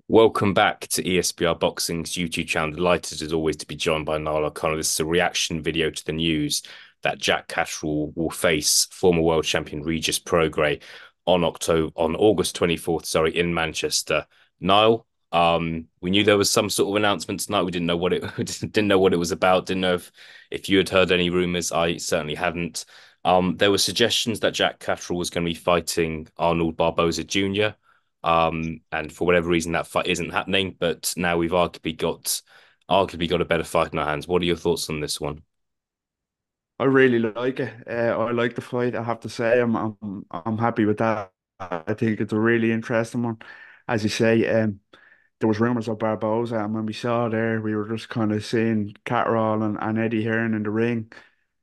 Welcome back to ESBR Boxing's YouTube channel. Delighted as always to be joined by Niall O'Connor. This is a reaction video to the news that Jack Catterall will face former world champion Regis Prograis on August 24th, in Manchester. Niall, we knew there was some sort of announcement tonight. We didn't know what it we didn't know what it was about. Didn't know if you had heard any rumors. I certainly hadn't. There were suggestions that Jack Catterall was going to be fighting Arnold Barboza Jr. And for whatever reason, that fight isn't happening. But now we've arguably got a better fight in our hands. What are your thoughts on this one? I really like it. I like the fight. I have to say, I'm happy with that. I think it's a really interesting one. As you say, there was rumors of Barboza, and when we saw there, we were just kind of seeing Catterall and Eddie Hearn in the ring,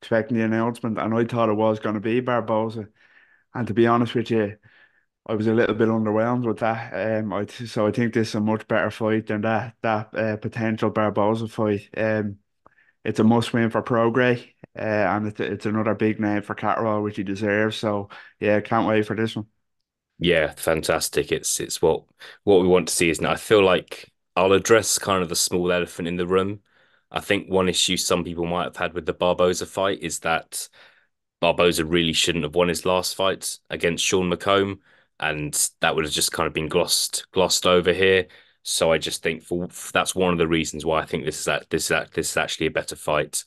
expecting the announcement, and I thought it was going to be Barboza. And to be honest with you, I was a little bit underwhelmed with that. So I think this is a much better fight than that potential Barboza fight. It's a must win for Prograis, and it's another big name for Catterall, which he deserves. So yeah, can't wait for this one. Yeah, fantastic. It's what we want to see, isn't it? I feel like I'll address kind of the small elephant in the room. I think one issue some people might have had with the Barboza fight is that Barboza really shouldn't have won his last fight against Sean McComb, and that would have just kind of been glossed over here. So I just think that's one of the reasons why I think this is actually a better fight.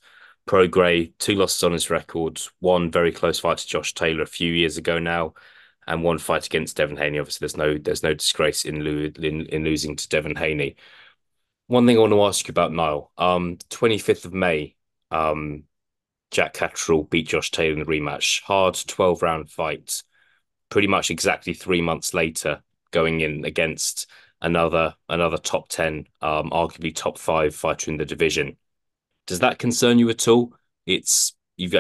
Prograis, two losses on his record, one very close fight to Josh Taylor a few years ago now, and one fight against Devin Haney. Obviously, there's no disgrace in losing to Devin Haney. One thing I want to ask you about Niall. 25th of May, um, Jack Catterall beat Josh Taylor in the rematch. Hard 12 round fight. Pretty much exactly 3 months later, going in against another top 10, arguably top five fighter in the division. Does that concern you at all? You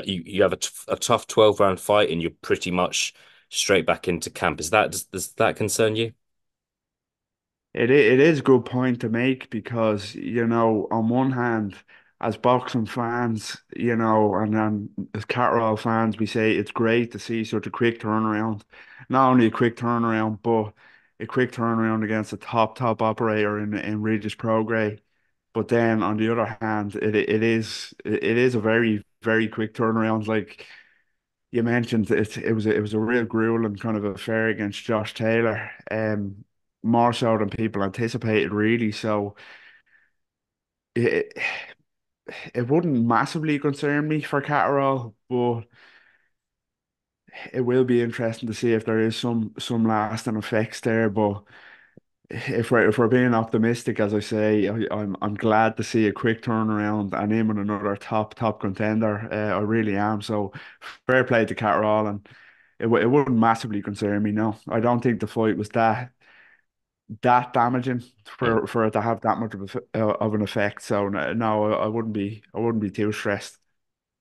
have a tough 12 round fight and you're pretty much straight back into camp. Does that concern you? It is a good point to make because, on one hand, as boxing fans, and then as Catterall fans, we say it's great to see such a quick turnaround. Not only a quick turnaround, but a quick turnaround against a top operator in Regis Prograis. But then on the other hand, it is a very quick turnaround. Like you mentioned, it was a real grueling kind of affair against Josh Taylor, more so than people anticipated, really. So it it wouldn't massively concern me for Catterall, but it will be interesting to see if there is some lasting effects there. But if we're being optimistic, as I say, I'm glad to see a quick turnaround and him in another top contender. I really am. So fair play to Catterall, and it wouldn't massively concern me. No, I don't think the fight was that damaging Mm. for it to have that much of an effect. So no, I wouldn't be too stressed.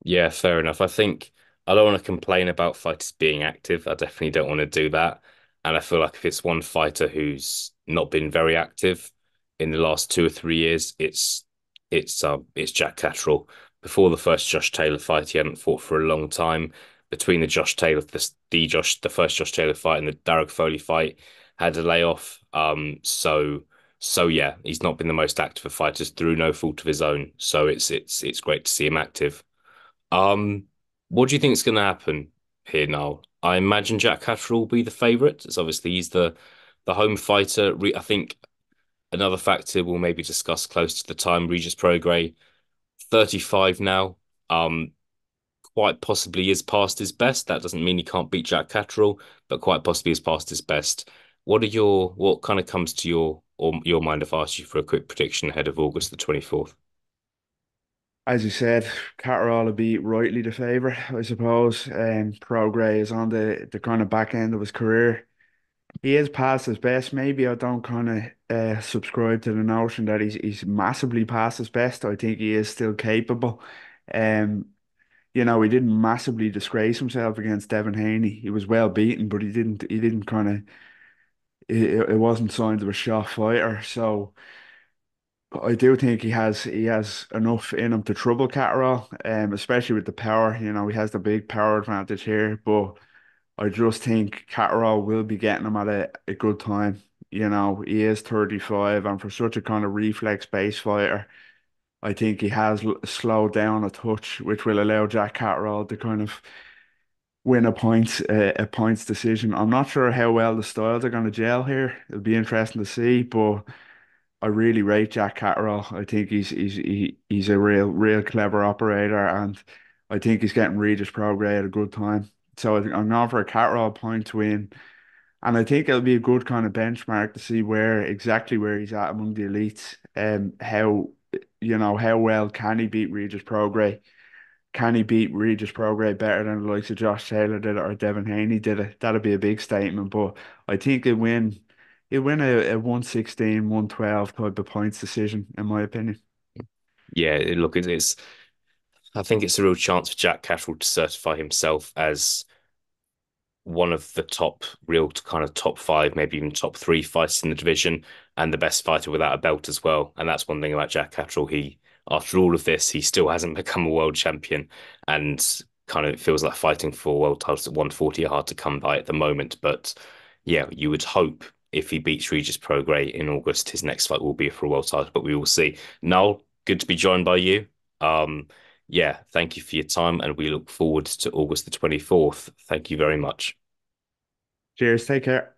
Yeah, fair enough. I think I don't want to complain about fighters being active. I definitely don't want to do that. And I feel like if it's one fighter who's not been very active in the last 2 or 3 years, it's Jack Catterall. Before the first Josh Taylor fight, he hadn't fought for a long time. Between the first Josh Taylor fight and the Derek Foley fight, had a layoff. So yeah, he's not been the most active of fighters through no fault of his own. So it's great to see him active. Um, what do you think is going to happen here now? I imagine Jack Catterall will be the favourite. It's obviously he's the home fighter. I think another factor we'll maybe discuss close to the time. Regis Prograis, 35 now. Um, quite possibly is past his best. That doesn't mean he can't beat Jack Catterall, but quite possibly is past his best. What kind of comes to your mind if I asked you for a quick prediction ahead of August the 24th? As you said, Catterall will be rightly the favourite, I suppose. Prograis is on the kind of back end of his career. He is past his best. Maybe I don't kind of subscribe to the notion that he's massively past his best. I think he is still capable. Um, he didn't massively disgrace himself against Devin Haney. He was well beaten, but he didn't kind of it wasn't signs of a shot fighter. So I do think he has enough in him to trouble Catterall, especially with the power. He has the big power advantage here, but I just think Catterall will be getting him at a good time. He is 35, and for such a kind of reflex-based fighter, I think he has slowed down a touch, which will allow Jack Catterall to kind of win a points decision. I'm not sure how well the styles are going to gel here. It'll be interesting to see, but I really rate Jack Catterall. I think he's a real clever operator, and I think he's getting Regis Prograis at a good time. So I'm going for a Catterall point to win, and I think it'll be a good kind of benchmark to see where he's at among the elites, and how well can he beat Regis Prograis. Can he beat Regis Prograis better than the likes of Josh Taylor did it or Devin Haney did it? That'd be a big statement. But I think he'll win a 116, 112 type of points decision, in my opinion. Yeah, look, it's I think it's a real chance for Jack Catterall to certify himself as one of the top real kind of top five, maybe even top three fighters in the division, and the best fighter without a belt as well. And that's one thing about Jack Catterall. After all of this, he still hasn't become a world champion, and kind of it feels like fighting for world titles at 140 are hard to come by at the moment. But yeah, you would hope if he beats Regis Prograis in August, his next fight will be for a world title. But we will see. Noel, good to be joined by you. Um, yeah, thank you for your time, and we look forward to August the 24th. Thank you very much. Cheers. Take care.